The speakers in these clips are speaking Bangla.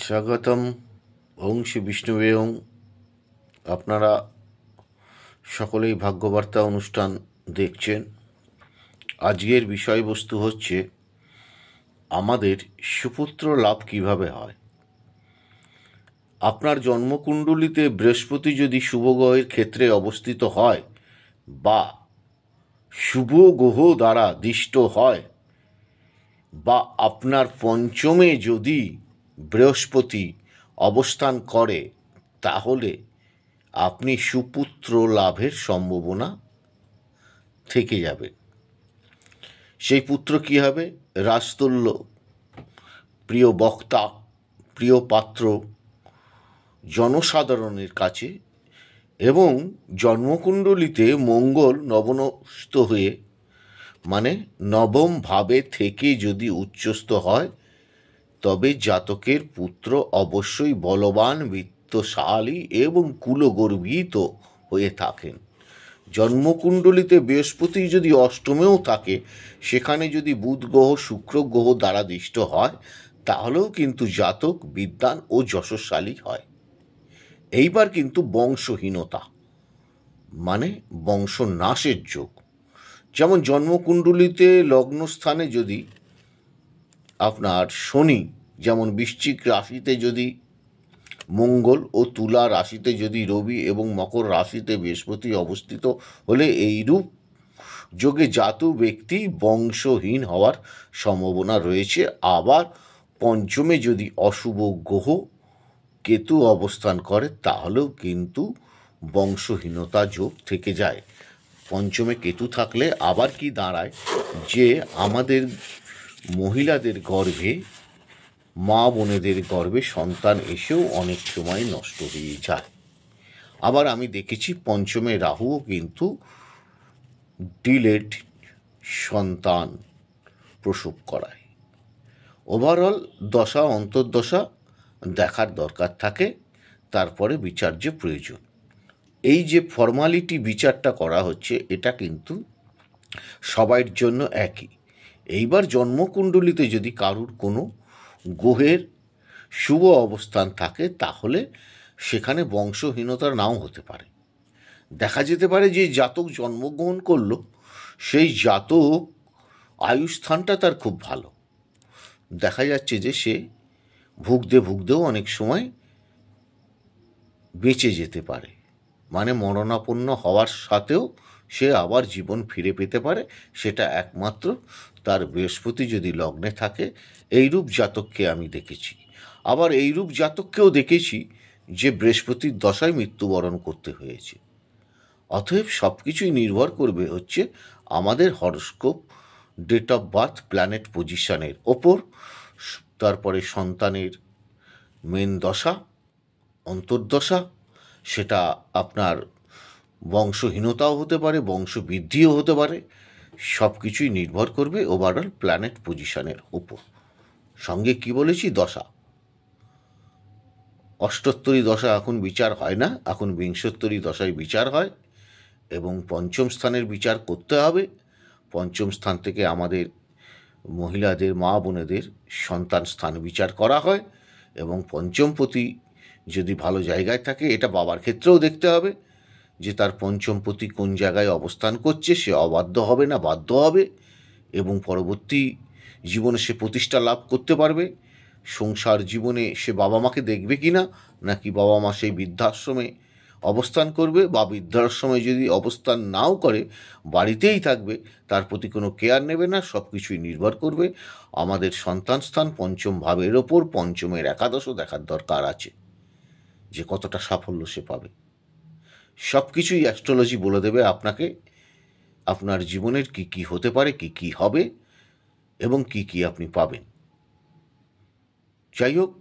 স্বাগতম। ওং শ্রী বিষ্ণুবে ওং। আপনারা সকলেই ভাগ্যবার্তা অনুষ্ঠান দেখছেন। আজকের বিষয়বস্তু হচ্ছে আমাদের সুপুত্র লাভ কিভাবে হয়। আপনার জন্মকুণ্ডলিতে বৃহস্পতি যদি শুভ গ্রহের ক্ষেত্রে অবস্থিত হয় বা শুভ গ্রহ দ্বারা দিষ্ট হয় বা আপনার পঞ্চমে যদি বৃহস্পতি অবস্থান করে, তাহলে আপনি সুপুত্র লাভের সম্ভাবনা থেকে যাবে। সেই পুত্র কী হবে? রাজতুল্য, প্রিয় বক্তা, প্রিয় পাত্র জনসাধারণের কাছে, এবং জন্মকুণ্ডলিতে মঙ্গল নবনস্থ হয়ে মানে নবম ভাবে থেকে যদি উচ্চস্থ হয়, তবে জাতকের পুত্র অবশ্যই বলবান, বিত্তশালী এবং কুলগর্বিত হয়ে থাকেন। জন্মকুণ্ডলিতে বৃহস্পতি যদি অষ্টমেও থাকে, সেখানে যদি বুধ গ্রহ, শুক্র গ্রহ দ্বারা দিষ্ট হয়, তাহলেও কিন্তু জাতক বিদ্বান ও যশস্বালী হয়। এইবার কিন্তু বংশহীনতা মানে বংশনাশের যোগ। যেমন জন্মকুণ্ডলিতে লগ্নস্থানে যদি আপনার শনি, যেমন বৃশ্চিক রাশিতে যদি মঙ্গল ও তুলা রাশিতে যদি রবি এবং মকর রাশিতে বৃহস্পতি অবস্থিত হলে এইরূপ যোগে জাত ব্যক্তি বংশহীন হওয়ার সম্ভাবনা রয়েছে। আবার পঞ্চমে যদি অশুভ গ্রহ কেতু অবস্থান করে, তাহলেও কিন্তু বংশহীনতা যোগ থেকে যায়। পঞ্চমে কেতু থাকলে আবার কি দাঁড়ায়, যে আমাদের মহিলাদের গর্ভে, মা বোনেদের গর্ভে সন্তান এসেও অনেক সময় নষ্ট হয়ে যায়। আবার আমি দেখেছি পঞ্চমে রাহুও কিন্তু ডিলেড সন্তান প্রসব করায়। ওভারঅল দশা অন্তর্দশা দেখার দরকার থাকে, তারপরে বিচার্য প্রয়োজন। এই যে ফর্মালিটি বিচারটা করা হচ্ছে, এটা কিন্তু সবার জন্য একই। এইবার জন্মকুণ্ডলিতে যদি কারুর কোনো গ্রহের শুভ অবস্থান থাকে, তাহলে সেখানে বংশহীনতা নাও হতে পারে। দেখা যেতে পারে যে জাতক জন্মগ্রহণ করলো, সেই জাতক আয়ুস্থানটা তার খুব ভালো। দেখা যাচ্ছে যে সে ভুগতেও অনেক সময় বেঁচে যেতে পারে, মানে মরণাপন্ন হওয়ার সাথেও সে আবার জীবন ফিরে পেতে পারে। সেটা একমাত্র তার বৃহস্পতি যদি লগ্নে থাকে। এইরূপ জাতককে আমি দেখেছি। আবার এইরূপ জাতককেও দেখেছি যে বৃহস্পতির দশায় মৃত্যুবরণ করতে হয়েছে। অতএব সব কিছুই নির্ভর করবে হচ্ছে আমাদের horoscope, date of birth, planet পজিশনের ওপর। তারপরে সন্তানের মেন দশা, অন্তর্দশা, সেটা আপনার বংশহীনতাও হতে পারে, বংশবৃদ্ধিও হতে পারে। সব কিছুই নির্ভর করবে ওভারঅল প্ল্যানেট পজিশনের উপর। সঙ্গে কি বলেছি, দশা। অষ্টোত্তরী দশা এখন বিচার হয় না, এখন বিংশোত্তরী দশায় বিচার হয়, এবং পঞ্চম স্থানের বিচার করতে হবে। পঞ্চম স্থান থেকে আমাদের মহিলাদের, মা বোনেদের সন্তান স্থান বিচার করা হয়, এবং পঞ্চমপতি যদি ভালো জায়গায় থাকে, এটা বাবার ক্ষেত্রেও দেখতে হবে যে তার পঞ্চমপতি কোন জায়গায় অবস্থান করছে, সে অবাধ্য হবে না বাধ্য হবে, এবং পরবর্তী জীবনে সে প্রতিষ্ঠা লাভ করতে পারবে। সংসার জীবনে সে বাবা মাকে দেখবে কি না, নাকি বাবা মা সেই বৃদ্ধাশ্রমে অবস্থান করবে, বা বৃদ্ধাশ্রমে যদি অবস্থান নাও করে বাড়িতেই থাকবে, তার প্রতি কোনো কেয়ার নেবে না। সব কিছুই নির্ভর করবে আমাদের সন্তান স্থান পঞ্চম ভাবের ওপর। পঞ্চমের একাদশও দেখার দরকার আছে, যে কতটা সাফল্য সে পাবে। সব কিছুই অ্যাস্ট্রোলজি বলে দেবে আপনাকে, আপনার জীবনের কি কি হতে পারে, কি কি হবে, এবং কি কি আপনি পাবেন। যাই হোক,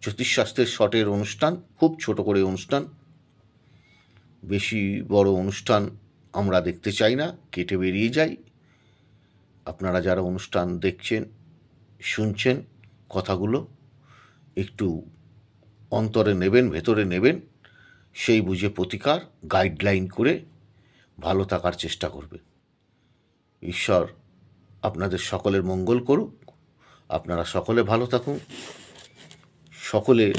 জ্যোতিষশাস্ত্রের শটের অনুষ্ঠান, খুব ছোট করে অনুষ্ঠান, বেশি বড় অনুষ্ঠান আমরা দেখতে চাই না, কেটে বেরিয়ে যাই। আপনারা যারা অনুষ্ঠান দেখছেন, শুনছেন, কথাগুলো একটু অন্তরে নেবেন, ভেতরে নেবেন, সেই বুঝে প্রতিকার গাইডলাইন করে ভালো থাকার চেষ্টা করবে। ঈশ্বর আপনাদের সকলের মঙ্গল করুক। আপনারা সকলে ভালো থাকুন, সকলের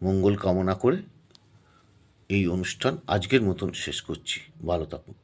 মঙ্গল কামনা করে এই অনুষ্ঠান আজকের মতন শেষ করছি। ভালো থাকুন।